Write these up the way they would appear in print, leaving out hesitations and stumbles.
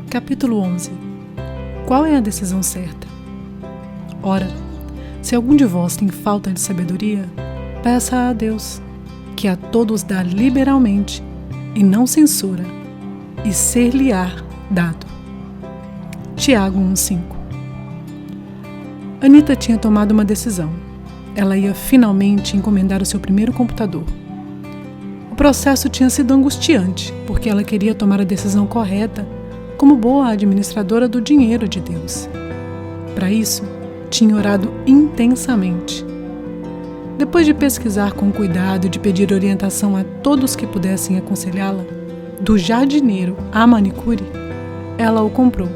Capítulo 11. Qual é a decisão certa? Ora, se algum de vós tem falta de sabedoria, peça a Deus, que a todos dá liberalmente e não censura, e ser-lhe-á dado. Tiago 1,5. Anita tinha tomado uma decisão. Ela ia finalmente encomendar o seu primeiro computador. O processo tinha sido angustiante, porque ela queria tomar a decisão correta como boa administradora do dinheiro de Deus. Para isso, tinha orado intensamente. Depois de pesquisar com cuidado e de pedir orientação a todos que pudessem aconselhá-la, do jardineiro à manicure, ela o comprou.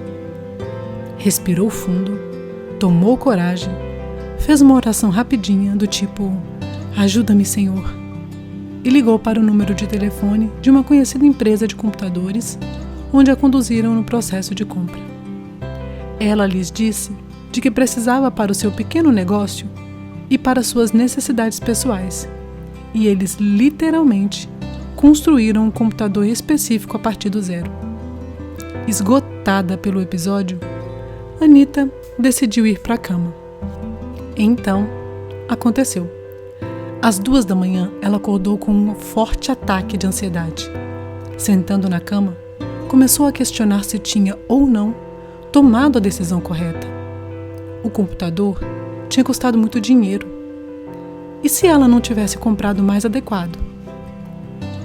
Respirou fundo, tomou coragem, fez uma oração rapidinha do tipo "Ajuda-me, Senhor", e ligou para o número de telefone de uma conhecida empresa de computadores, onde a conduziram no processo de compra. Ela lhes disse de que precisava para o seu pequeno negócio e para suas necessidades pessoais, e eles literalmente construíram um computador específico a partir do zero. Esgotada pelo episódio, Anita decidiu ir para a cama. Então, aconteceu. Às 2 da manhã, ela acordou com um forte ataque de ansiedade. Sentando na cama, começou a questionar se tinha ou não tomado a decisão correta. O computador tinha custado muito dinheiro. E se ela não tivesse comprado o mais adequado?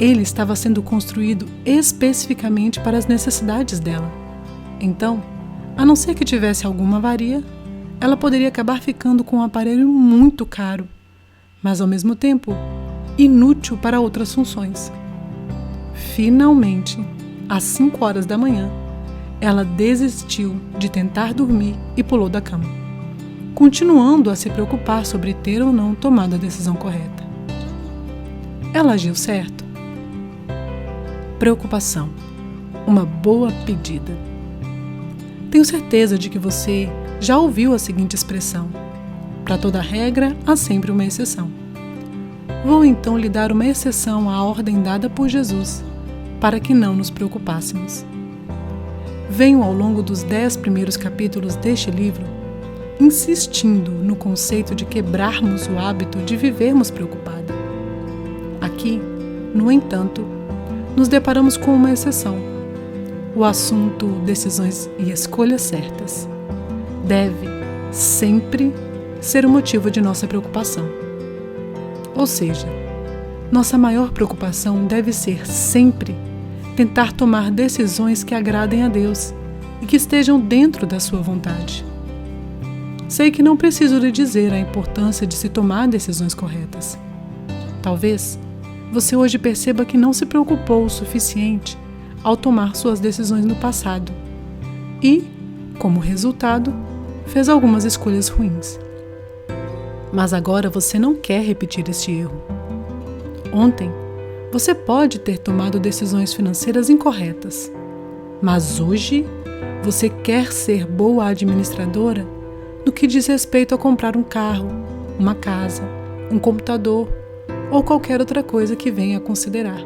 Ele estava sendo construído especificamente para as necessidades dela. Então, a não ser que tivesse alguma avaria, ela poderia acabar ficando com um aparelho muito caro, mas ao mesmo tempo inútil para outras funções. Finalmente, às 5 horas da manhã, ela desistiu de tentar dormir e pulou da cama, continuando a se preocupar sobre ter ou não tomado a decisão correta. Ela agiu certo? Preocupação, uma boa pedida. Tenho certeza de que você já ouviu a seguinte expressão: para toda regra há sempre uma exceção. Vou então lhe dar uma exceção à ordem dada por Jesus, para que não nos preocupássemos. Venho ao longo dos 10 primeiros capítulos deste livro insistindo no conceito de quebrarmos o hábito de vivermos preocupada. Aqui, no entanto, nos deparamos com uma exceção. O assunto decisões e escolhas certas deve sempre ser o motivo de nossa preocupação. Ou seja, nossa maior preocupação deve ser sempre tentar tomar decisões que agradem a Deus e que estejam dentro da sua vontade. Sei que não preciso lhe dizer a importância de se tomar decisões corretas. Talvez você hoje perceba que não se preocupou o suficiente ao tomar suas decisões no passado e, como resultado, fez algumas escolhas ruins. Mas agora você não quer repetir este erro. Ontem, você pode ter tomado decisões financeiras incorretas, mas hoje você quer ser boa administradora no que diz respeito a comprar um carro, uma casa, um computador ou qualquer outra coisa que venha a considerar.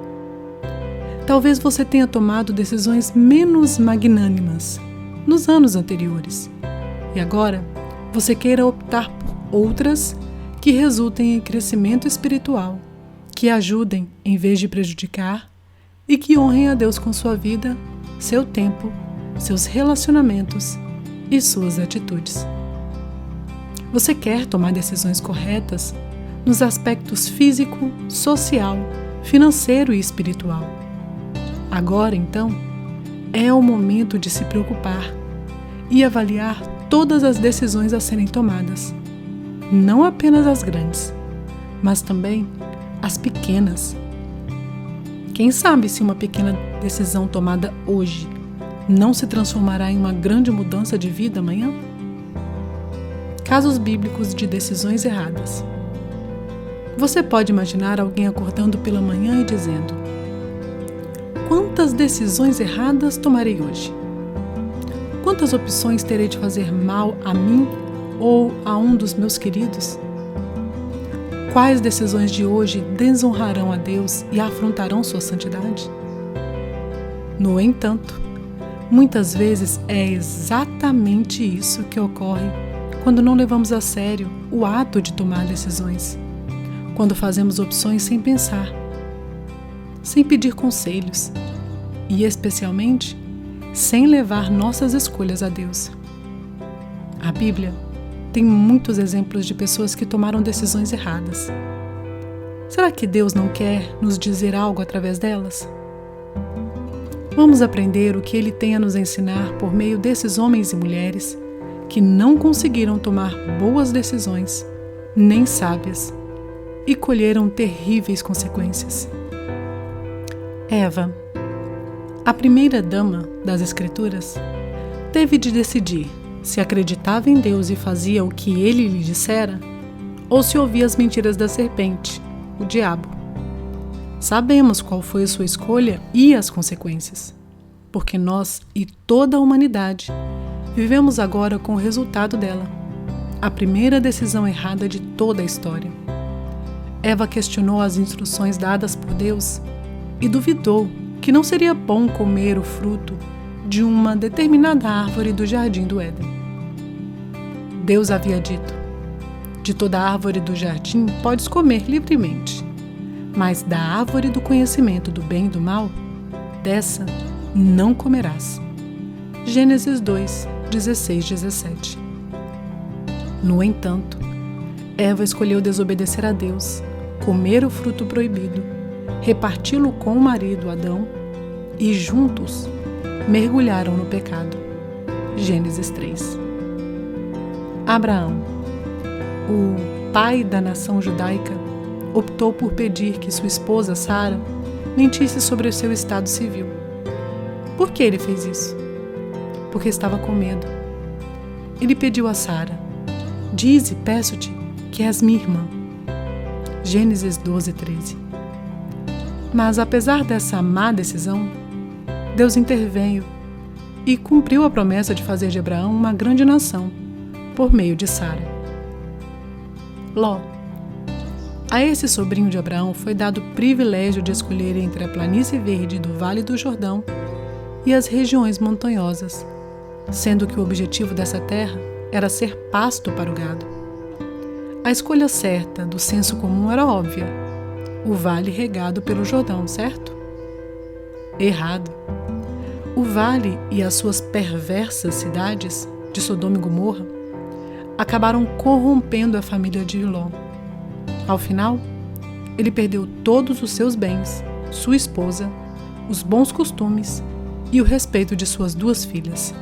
Talvez você tenha tomado decisões menos magnânimas nos anos anteriores e agora você queira optar por outras que resultem em crescimento espiritual, que ajudem em vez de prejudicar e que honrem a Deus com sua vida, seu tempo, seus relacionamentos e suas atitudes. Você quer tomar decisões corretas nos aspectos físico, social, financeiro e espiritual. Agora, então, é o momento de se preocupar e avaliar todas as decisões a serem tomadas, não apenas as grandes, mas também as pequenas. Quem sabe se uma pequena decisão tomada hoje não se transformará em uma grande mudança de vida amanhã? Casos bíblicos de decisões erradas. Você pode imaginar alguém acordando pela manhã e dizendo: quantas decisões erradas tomarei hoje? Quantas opções terei de fazer mal a mim ou a um dos meus queridos? Quais decisões de hoje desonrarão a Deus e afrontarão sua santidade? No entanto, Muitas vezes é exatamente isso que ocorre quando não levamos a sério o ato de tomar decisões, quando fazemos opções sem pensar, sem pedir conselhos e, especialmente, sem levar nossas escolhas a Deus. A Bíblia tem muitos exemplos de pessoas que tomaram decisões erradas. Será que Deus não quer nos dizer algo através delas? Vamos aprender o que Ele tem a nos ensinar por meio desses homens e mulheres que não conseguiram tomar boas decisões, nem sábias, e colheram terríveis consequências. Eva, a primeira dama das Escrituras, teve de decidir se acreditava em Deus e fazia o que Ele lhe dissera, ou se ouvia as mentiras da serpente, o diabo. Sabemos qual foi a sua escolha e as consequências, porque nós e toda a humanidade vivemos agora com o resultado dela, a primeira decisão errada de toda a história. Eva questionou as instruções dadas por Deus e duvidou que não seria bom comer o fruto de uma determinada árvore do jardim do Éden. Deus havia dito: de toda árvore do jardim podes comer livremente, mas da árvore do conhecimento do bem e do mal, dessa não comerás. Gênesis 2, 16, 17. No entanto, Eva escolheu desobedecer a Deus, comer o fruto proibido, reparti-lo com o marido Adão e juntos mergulharam no pecado. Gênesis 3. Abraão, o pai da nação judaica, optou por pedir que sua esposa Sara mentisse sobre o seu estado civil. Por que ele fez isso? Porque estava com medo. Ele pediu a Sara: dize, peço-te, que és minha irmã. Gênesis 12, 13. Mas apesar dessa má decisão, Deus interveio e cumpriu a promessa de fazer de Abraão uma grande nação por meio de Sara. Ló. A esse sobrinho de Abraão foi dado o privilégio de escolher entre a planície verde do Vale do Jordão e as regiões montanhosas, sendo que o objetivo dessa terra era ser pasto para o gado. A escolha certa do senso comum era óbvia: o vale regado pelo Jordão, certo? Errado. O vale e as suas perversas cidades, de Sodoma e Gomorra, acabaram corrompendo a família de Ló. Ao final, ele perdeu todos os seus bens, sua esposa, os bons costumes e o respeito de suas 2 filhas.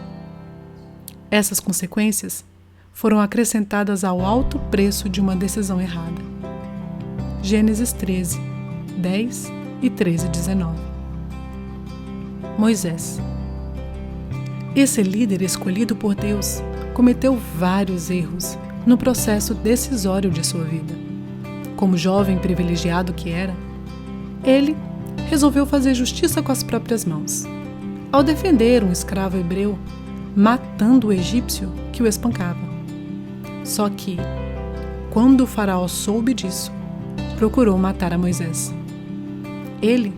Essas consequências foram acrescentadas ao alto preço de uma decisão errada. Gênesis 13, 10 e 13, 19. Moisés. Esse líder escolhido por Deus cometeu vários erros no processo decisório de sua vida. Como jovem privilegiado que era, ele resolveu fazer justiça com as próprias mãos, ao defender um escravo hebreu, matando o egípcio que o espancava. Só que, quando o faraó soube disso, procurou matar a Moisés. Ele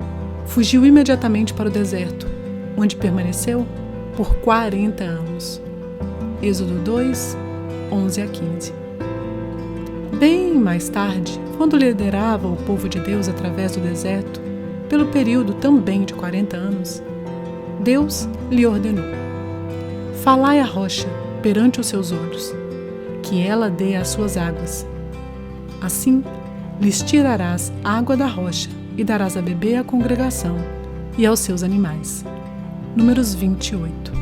fugiu imediatamente para o deserto, onde permaneceu por 40 anos. Êxodo 2, 11 a 15. Bem mais tarde, quando liderava o povo de Deus através do deserto, pelo período também de 40 anos, Deus lhe ordenou: falai à rocha perante os seus olhos, que ela dê as suas águas. Assim, lhes tirarás água da rocha e darás a beber à congregação e aos seus animais. Números 28.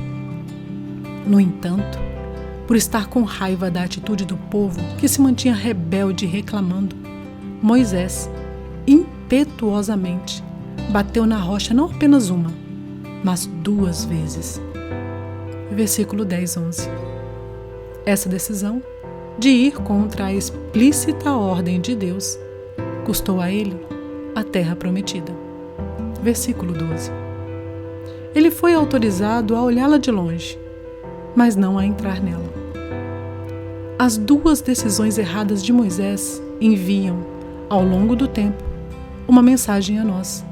No entanto, por estar com raiva da atitude do povo que se mantinha rebelde e reclamando, Moisés, impetuosamente, bateu na rocha não apenas uma, mas 2 vezes. Versículo 10, 11. Essa decisão de ir contra a explícita ordem de Deus custou a ele a terra prometida. Versículo 12. Ele foi autorizado a olhá-la de longe, mas não a entrar nela. As 2 decisões erradas de Moisés enviam, ao longo do tempo, uma mensagem a nós,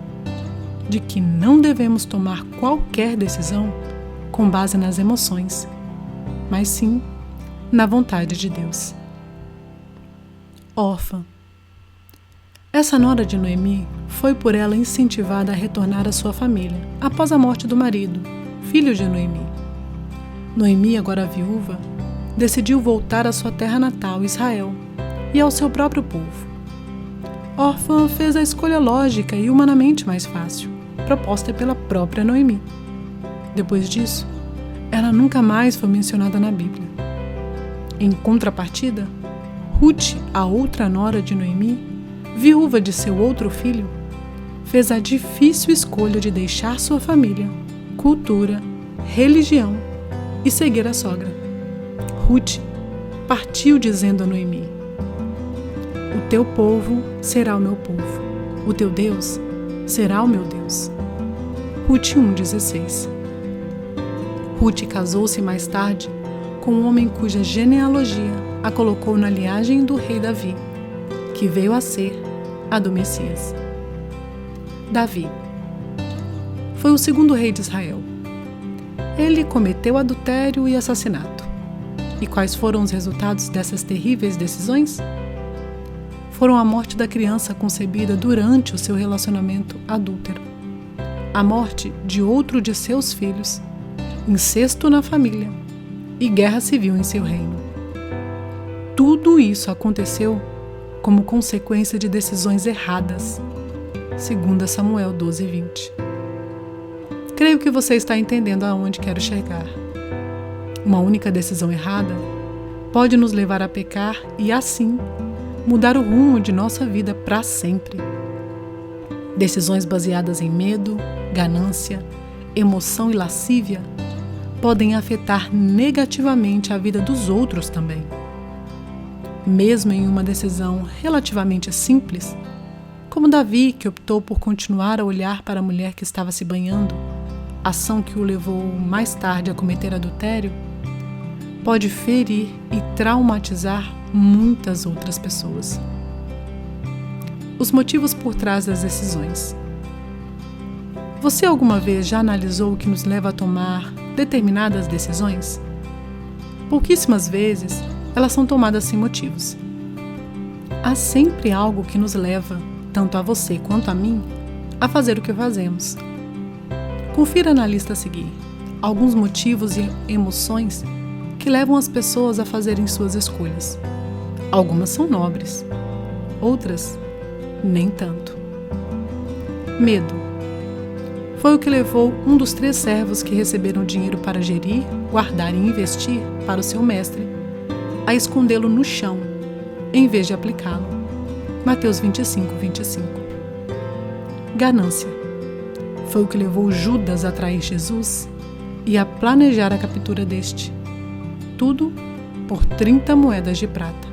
de que não devemos tomar qualquer decisão com base nas emoções, mas sim na vontade de Deus. Órfã. Essa nora de Noemi foi por ela incentivada a retornar à sua família após a morte do marido, filho de Noemi. Noemi, agora viúva, decidiu voltar à sua terra natal, Israel, e ao seu próprio povo. Órfã fez a escolha lógica e humanamente mais fácil, proposta pela própria Noemi. Depois disso, ela nunca mais foi mencionada na Bíblia. Em contrapartida, Ruth, a outra nora de Noemi, viúva de seu outro filho, fez a difícil escolha de deixar sua família, cultura, religião e seguir a sogra. Ruth partiu dizendo a Noemi: "O teu povo será o meu povo, o teu Deus será o meu Deus." Ruth 1,16. Ruth casou-se mais tarde com um homem cuja genealogia a colocou na linhagem do rei Davi, que veio a ser a do Messias. Davi foi o segundo rei de Israel. Ele cometeu adultério e assassinato. E quais foram os resultados dessas terríveis decisões? Foram a morte da criança concebida durante o seu relacionamento adúltero, a morte de outro de seus filhos, incesto na família e guerra civil em seu reino. Tudo isso aconteceu como consequência de decisões erradas, segundo Samuel 12:20. Creio que você está entendendo aonde quero chegar. Uma única decisão errada pode nos levar a pecar e, assim, mudar o rumo de nossa vida para sempre. Decisões baseadas em medo, ganância, emoção e lascívia podem afetar negativamente a vida dos outros também. Mesmo em uma decisão relativamente simples, como Davi, que optou por continuar a olhar para a mulher que estava se banhando, ação que o levou mais tarde a cometer adultério, pode ferir e traumatizar muitas outras pessoas. Os motivos por trás das decisões. Você alguma vez já analisou o que nos leva a tomar determinadas decisões? Pouquíssimas vezes elas são tomadas sem motivos. Há sempre algo que nos leva, tanto a você quanto a mim, a fazer o que fazemos. Confira na lista a seguir alguns motivos e emoções que levam as pessoas a fazerem suas escolhas. Algumas são nobres, outras nem tanto. Medo. Foi o que levou um dos 3 servos que receberam dinheiro para gerir, guardar e investir para o seu mestre a escondê-lo no chão, em vez de aplicá-lo. Mateus 25:25. Ganância. Foi o que levou Judas a trair Jesus e a planejar a captura deste. Tudo por 30 moedas de prata.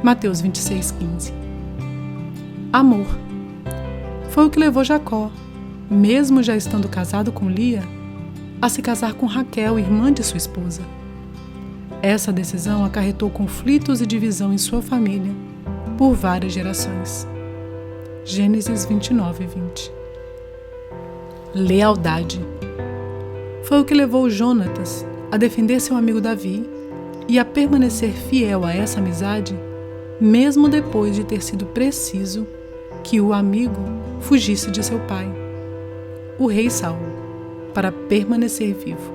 Mateus 26:15. Amor. Foi o que levou Jacó, mesmo já estando casado com Lia, a se casar com Raquel, irmã de sua esposa. Essa decisão acarretou conflitos e divisão em sua família por várias gerações. Gênesis 29:20. Lealdade. Foi o que levou Jonatas a defender seu amigo Davi e a permanecer fiel a essa amizade, mesmo depois de ter sido preciso que o amigo fugisse de seu pai, o rei Saul, para permanecer vivo.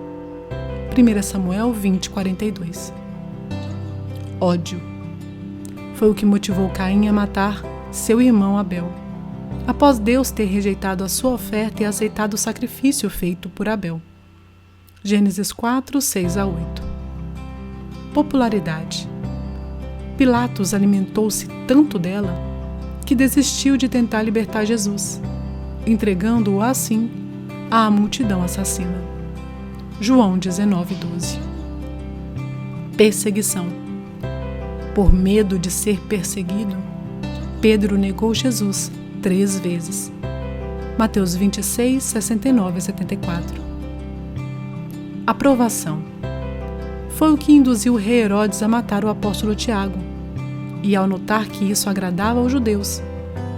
1 Samuel 20:42. Ódio. Foi o que motivou Caim a matar seu irmão Abel, após Deus ter rejeitado a sua oferta e aceitado o sacrifício feito por Abel. Gênesis 4:6-8. Popularidade. Pilatos alimentou-se tanto dela que desistiu de tentar libertar Jesus, entregando-o assim à multidão assassina. João 19:12. Perseguição. Por medo de ser perseguido, Pedro negou Jesus 3 vezes. Mateus 26:69-74. Aprovação. Foi o que induziu o rei Herodes a matar o apóstolo Tiago, e ao notar que isso agradava aos judeus,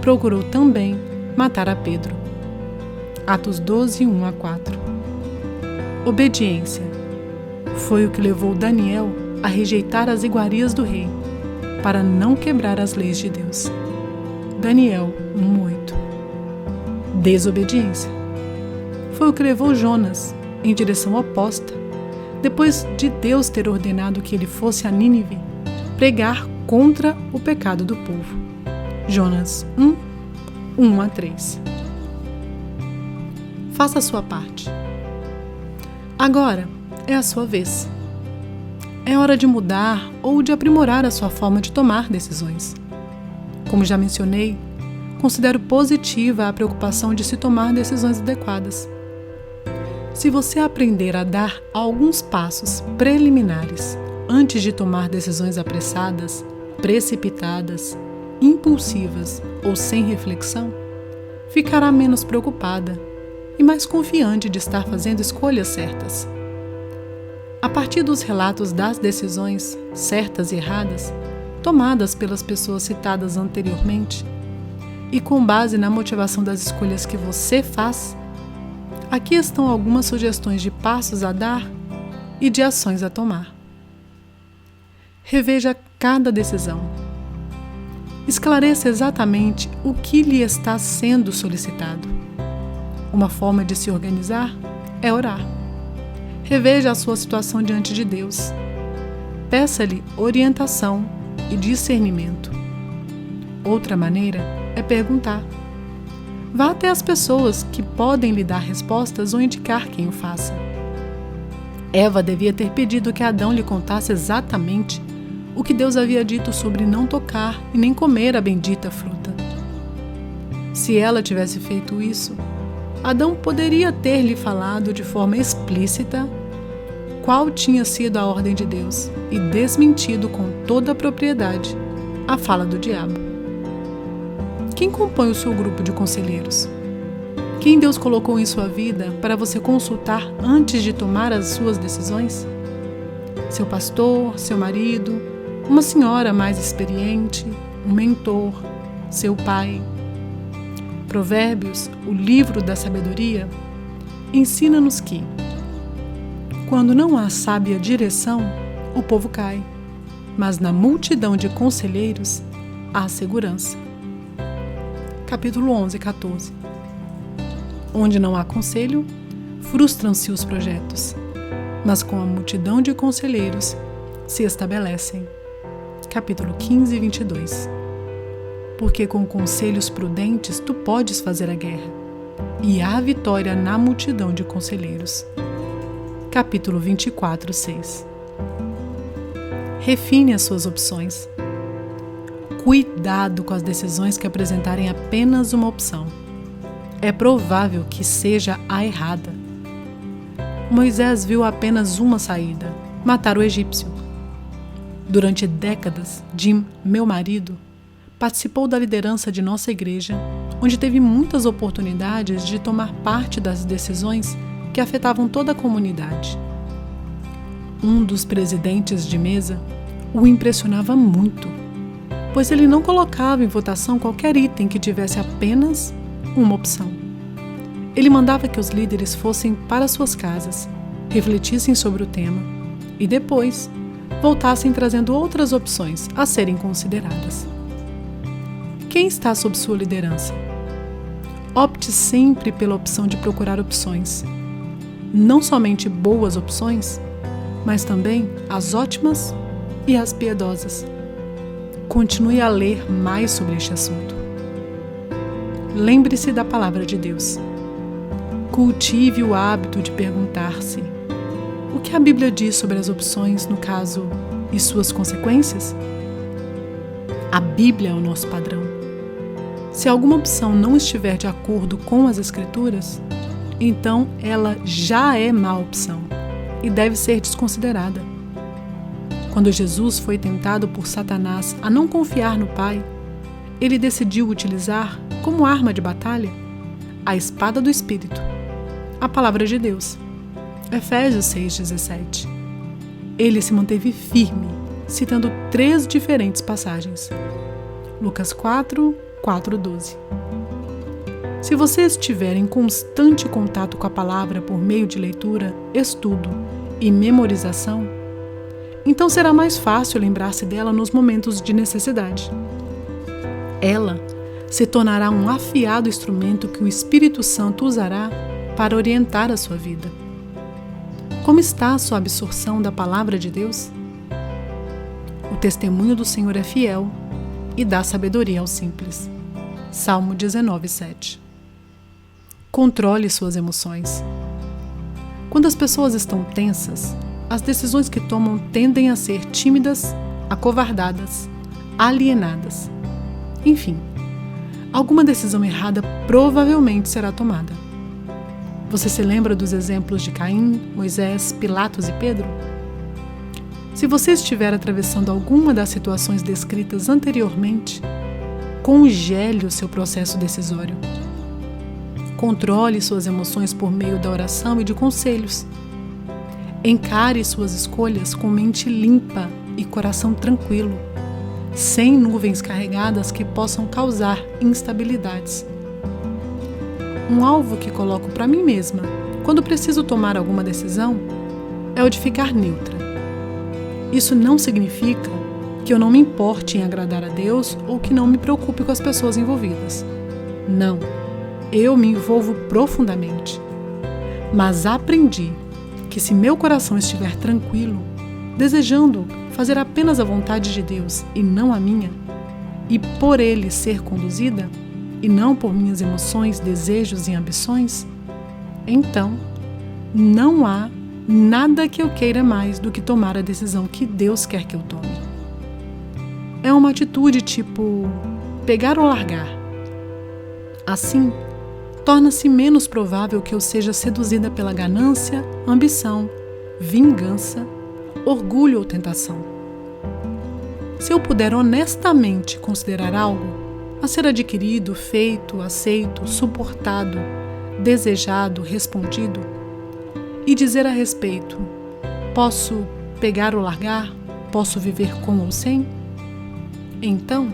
procurou também matar a Pedro. Atos 12:1-4. Obediência foi o que levou Daniel a rejeitar as iguarias do rei, para não quebrar as leis de Deus. Daniel 1:8. Desobediência foi o que levou Jonas em direção oposta, depois de Deus ter ordenado que ele fosse a Nínive pregar contra o pecado do povo. Jonas 1:1-3. Faça a sua parte. Agora é a sua vez. É hora de mudar ou de aprimorar a sua forma de tomar decisões. Como já mencionei, considero positiva a preocupação de se tomar decisões adequadas. Se você aprender a dar alguns passos preliminares antes de tomar decisões apressadas, precipitadas, impulsivas ou sem reflexão, ficará menos preocupada e mais confiante de estar fazendo escolhas certas. A partir dos relatos das decisões, certas e erradas, tomadas pelas pessoas citadas anteriormente, e com base na motivação das escolhas que você faz, aqui estão algumas sugestões de passos a dar e de ações a tomar. Reveja cada decisão. Esclareça exatamente o que lhe está sendo solicitado. Uma forma de se organizar é orar. Reveja a sua situação diante de Deus. Peça-lhe orientação e discernimento. Outra maneira é perguntar. Vá até as pessoas que podem lhe dar respostas ou indicar quem o faça. Eva devia ter pedido que Adão lhe contasse exatamente o que Deus havia dito sobre não tocar e nem comer a bendita fruta. Se ela tivesse feito isso, Adão poderia ter lhe falado de forma explícita qual tinha sido a ordem de Deus e desmentido com toda a propriedade a fala do diabo. Quem compõe o seu grupo de conselheiros? Quem Deus colocou em sua vida para você consultar antes de tomar as suas decisões? Seu pastor, seu marido, uma senhora mais experiente, um mentor, seu pai? Provérbios, o livro da sabedoria, ensina-nos que, quando não há sábia direção, o povo cai, mas na multidão de conselheiros há segurança. Capítulo 11:14. Onde não há conselho, frustram-se os projetos, mas com a multidão de conselheiros se estabelecem. Capítulo 15:22. Porque com conselhos prudentes tu podes fazer a guerra, e há vitória na multidão de conselheiros. Capítulo 24:6. Refine as suas opções. Cuidado com as decisões que apresentarem apenas uma opção. É provável que seja a errada. Moisés viu apenas uma saída: matar o egípcio. Durante décadas, Jim, meu marido, participou da liderança de nossa igreja, onde teve muitas oportunidades de tomar parte das decisões que afetavam toda a comunidade. Um dos presidentes de mesa o impressionava muito, pois ele não colocava em votação qualquer item que tivesse apenas uma opção. Ele mandava que os líderes fossem para suas casas, refletissem sobre o tema e depois voltassem trazendo outras opções a serem consideradas. Quem está sob sua liderança? Opte sempre pela opção de procurar opções. Não somente boas opções, mas também as ótimas e as piedosas. Continue a ler mais sobre este assunto. Lembre-se da palavra de Deus. Cultive o hábito de perguntar-se: o que a Bíblia diz sobre as opções no caso e suas consequências? A Bíblia é o nosso padrão. Se alguma opção não estiver de acordo com as Escrituras, então ela já é má opção e deve ser desconsiderada. Quando Jesus foi tentado por Satanás a não confiar no Pai, ele decidiu utilizar como arma de batalha a espada do Espírito, a palavra de Deus. Efésios 6,17. Ele se manteve firme, citando 3 diferentes passagens. Lucas 4:12. Se você estiver em constante contato com a palavra por meio de leitura, estudo e memorização, então será mais fácil lembrar-se dela nos momentos de necessidade. Ela se tornará um afiado instrumento que o Espírito Santo usará para orientar a sua vida. Como está a sua absorção da palavra de Deus? O testemunho do Senhor é fiel e dá sabedoria aos simples. Salmo 19:7. Controle suas emoções. Quando as pessoas estão tensas, as decisões que tomam tendem a ser tímidas, acovardadas, alienadas. Enfim, alguma decisão errada provavelmente será tomada. Você se lembra dos exemplos de Caim, Moisés, Pilatos e Pedro? Se você estiver atravessando alguma das situações descritas anteriormente, congele o seu processo decisório. Controle suas emoções por meio da oração e de conselhos. Encare suas escolhas com mente limpa e coração tranquilo, sem nuvens carregadas que possam causar instabilidades. Um alvo que coloco para mim mesma, quando preciso tomar alguma decisão, é o de ficar neutra. Isso não significa que eu não me importe em agradar a Deus ou que não me preocupe com as pessoas envolvidas. Não, eu me envolvo profundamente. Mas aprendi que se meu coração estiver tranquilo, desejando fazer apenas a vontade de Deus e não a minha, e por Ele ser conduzida, e não por minhas emoções, desejos e ambições, então não há nada que eu queira mais do que tomar a decisão que Deus quer que eu tome. É uma atitude tipo pegar ou largar. Assim, torna-se menos provável que eu seja seduzida pela ganância, ambição, vingança, orgulho ou tentação. Se eu puder honestamente considerar algo a ser adquirido, feito, aceito, suportado, desejado, respondido, e dizer a respeito, posso pegar ou largar, posso viver com ou sem, então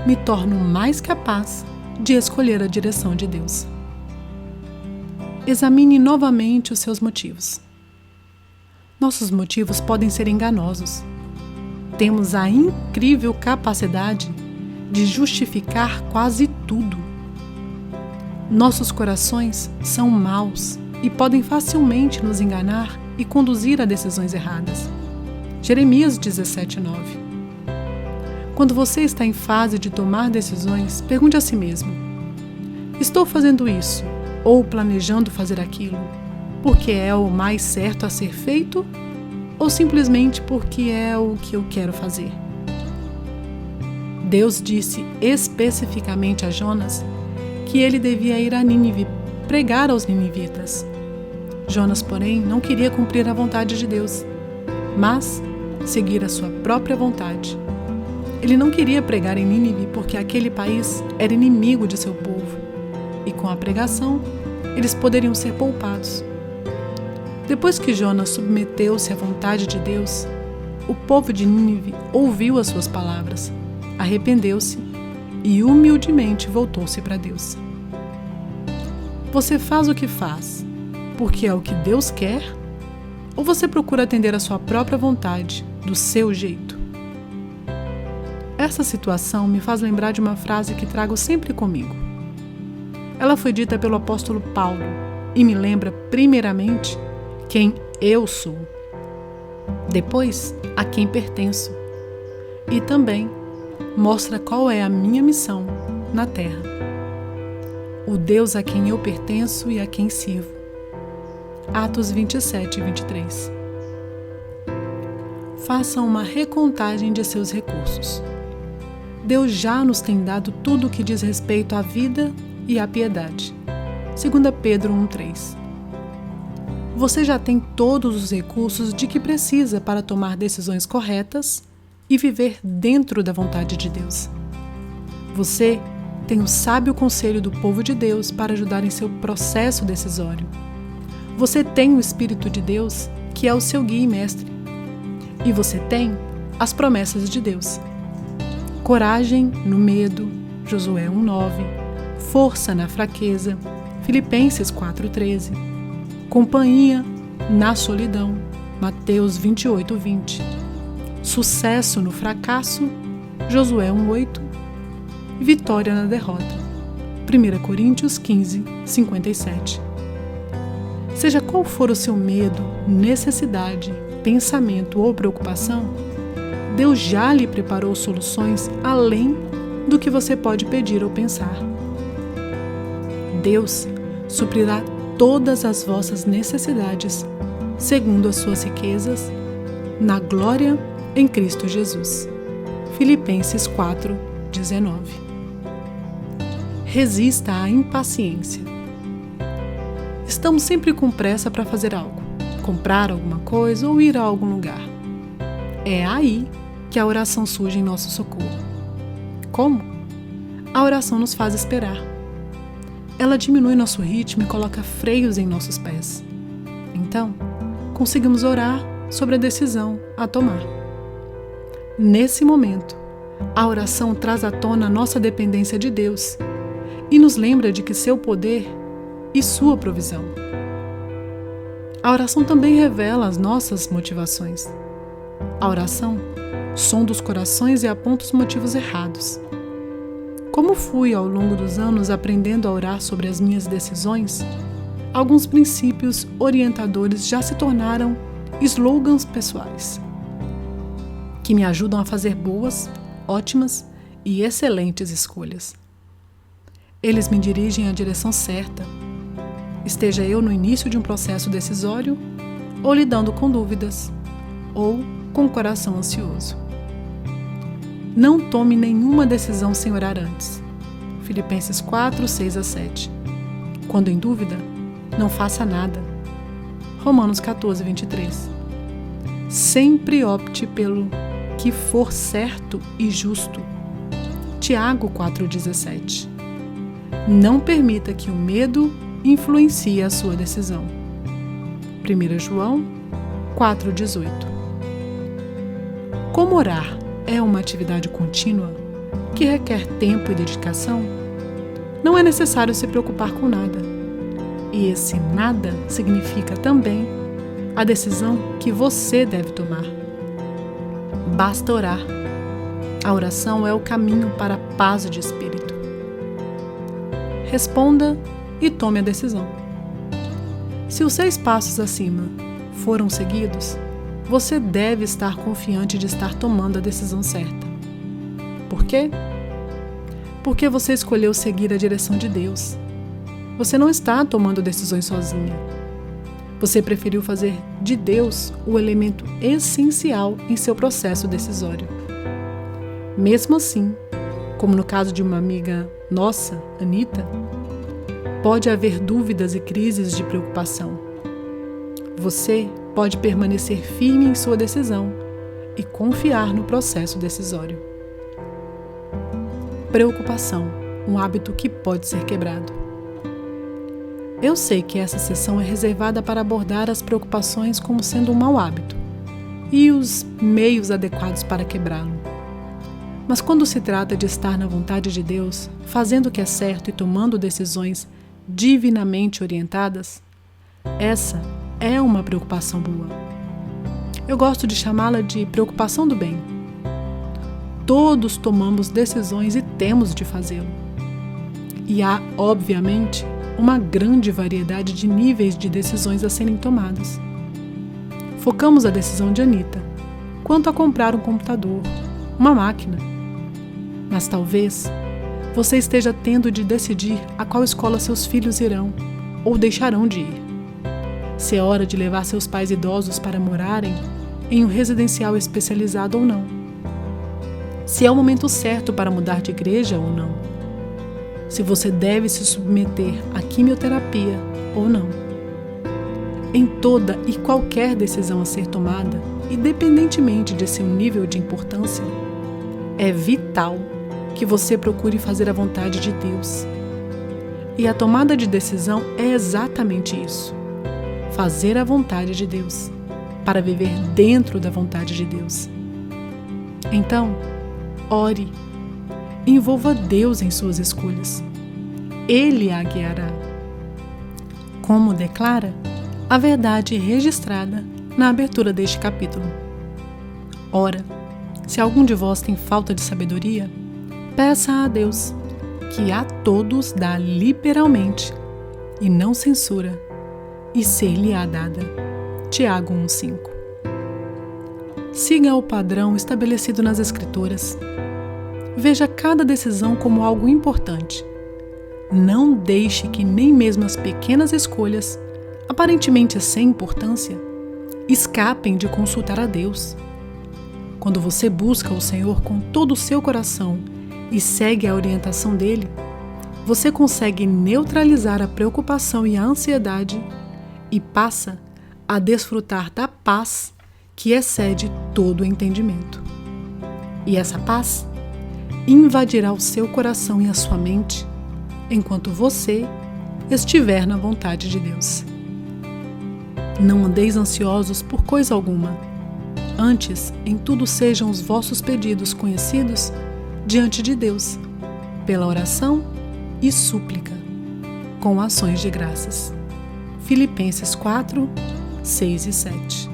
me torno mais capaz de escolher a direção de Deus. Examine novamente os seus motivos. Nossos motivos podem ser enganosos. Temos a incrível capacidade de justificar quase tudo. Nossos corações são maus e podem facilmente nos enganar e conduzir a decisões erradas. Jeremias 17:9. Quando você está em fase de tomar decisões, pergunte a si mesmo: estou fazendo isso ou planejando fazer aquilo porque é o mais certo a ser feito ou simplesmente porque é o que eu quero fazer? Deus disse especificamente a Jonas que ele devia ir a Nínive pregar aos ninivitas. Jonas, porém, não queria cumprir a vontade de Deus, mas seguir a sua própria vontade. Ele não queria pregar em Nínive porque aquele país era inimigo de seu povo, e com a pregação, eles poderiam ser poupados. Depois que Jonas submeteu-se à vontade de Deus, o povo de Nínive ouviu as suas palavras, arrependeu-se e humildemente voltou-se para Deus. Você faz o que faz porque é o que Deus quer? Ou você procura atender a sua própria vontade, do seu jeito? Essa situação me faz lembrar de uma frase que trago sempre comigo. Ela foi dita pelo apóstolo Paulo e me lembra, primeiramente, quem eu sou, depois, a quem pertenço, e também mostra qual é a minha missão na Terra. O Deus a quem eu pertenço e a quem sirvo. Atos 27:23. Faça uma recontagem de seus recursos. Deus já nos tem dado tudo o que diz respeito à vida e à piedade. 2 Pedro 1:3. Você já tem todos os recursos de que precisa para tomar decisões corretas e viver dentro da vontade de Deus. Você tem o sábio conselho do povo de Deus para ajudar em seu processo decisório. Você tem o Espírito de Deus, que é o seu guia e mestre. E você tem as promessas de Deus. Coragem no medo, Josué 1:9. força na fraqueza, Filipenses 4,13, companhia na solidão, Mateus 28:20, sucesso no fracasso, Josué 1:8, e vitória na derrota, 1 Coríntios 15:57. Seja qual for o seu medo, necessidade, pensamento ou preocupação, Deus já lhe preparou soluções além do que você pode pedir ou pensar. Deus suprirá todas as vossas necessidades, segundo as suas riquezas, na glória em Cristo Jesus. Filipenses 4:19. Resista à impaciência. Estamos sempre com pressa para fazer algo, comprar alguma coisa ou ir a algum lugar. É aí que a oração surge em nosso socorro. Como? A oração nos faz esperar. Ela diminui nosso ritmo e coloca freios em nossos pés. Então, conseguimos orar sobre a decisão a tomar. Nesse momento, a oração traz à tona a nossa dependência de Deus e nos lembra de que seu poder e sua provisão. A oração também revela as nossas motivações. A oração sonda os corações e aponta os motivos errados. Como fui ao longo dos anos aprendendo a orar sobre as minhas decisões, alguns princípios orientadores já se tornaram slogans pessoais, que me ajudam a fazer boas, ótimas e excelentes escolhas. Eles me dirigem à direção certa, esteja eu no início de um processo decisório, ou lidando com dúvidas, ou com o coração ansioso. Não tome nenhuma decisão sem orar antes. Filipenses 4:6-7. Quando em dúvida, não faça nada. Romanos 14:23. Sempre opte pelo que for certo e justo. Tiago 4:17. Não permita que o medo influencie a sua decisão. 1 João 4:18. Como orar é uma atividade contínua que requer tempo e dedicação, não é necessário se preocupar com nada. E esse nada significa também a decisão que você deve tomar. Basta orar. A oração é o caminho para a paz de espírito. Responda e tome a decisão. Se os 6 passos acima foram seguidos, você deve estar confiante de estar tomando a decisão certa. Por quê? Porque você escolheu seguir a direção de Deus. Você não está tomando decisões sozinha. Você preferiu fazer de Deus o elemento essencial em seu processo decisório. Mesmo assim, como no caso de uma amiga nossa, Anita, pode haver dúvidas e crises de preocupação. Você pode permanecer firme em sua decisão e confiar no processo decisório. Preocupação, um hábito que pode ser quebrado. Eu sei que essa sessão é reservada para abordar as preocupações como sendo um mau hábito e os meios adequados para quebrá-lo. Mas quando se trata de estar na vontade de Deus, fazendo o que é certo e tomando decisões divinamente orientadas, essa é uma preocupação boa. Eu gosto de chamá-la de preocupação do bem. Todos tomamos decisões e temos de fazê-lo. E há, obviamente, uma grande variedade de níveis de decisões a serem tomadas. Focamos a decisão de Anita quanto a comprar um computador, uma máquina. Mas talvez você esteja tendo de decidir a qual escola seus filhos irão ou deixarão de ir. Se é hora de levar seus pais idosos para morarem em um residencial especializado ou não. Se é o momento certo para mudar de igreja ou não. Se você deve se submeter à quimioterapia ou não. Em toda e qualquer decisão a ser tomada, independentemente de seu nível de importância, é vital que você procure fazer a vontade de Deus. E a tomada de decisão é exatamente isso. Fazer a vontade de Deus, para viver dentro da vontade de Deus. Então, ore, envolva Deus em suas escolhas. Ele a guiará. Como declara a verdade registrada na abertura deste capítulo. Ora, se algum de vós tem falta de sabedoria, peça a Deus, que a todos dá liberalmente e não censura, e ser-lhe-á dada. Tiago 1,5. Siga o padrão estabelecido nas Escrituras. Veja cada decisão como algo importante. Não deixe que nem mesmo as pequenas escolhas, aparentemente sem importância, escapem de consultar a Deus. Quando você busca o Senhor com todo o seu coração e segue a orientação dele, você consegue neutralizar a preocupação e a ansiedade e passa a desfrutar da paz que excede todo o entendimento. E essa paz invadirá o seu coração e a sua mente enquanto você estiver na vontade de Deus. Não andeis ansiosos por coisa alguma. Antes, em tudo sejam os vossos pedidos conhecidos diante de Deus, pela oração e súplica, com ações de graças. Filipenses 4, 6 e 7.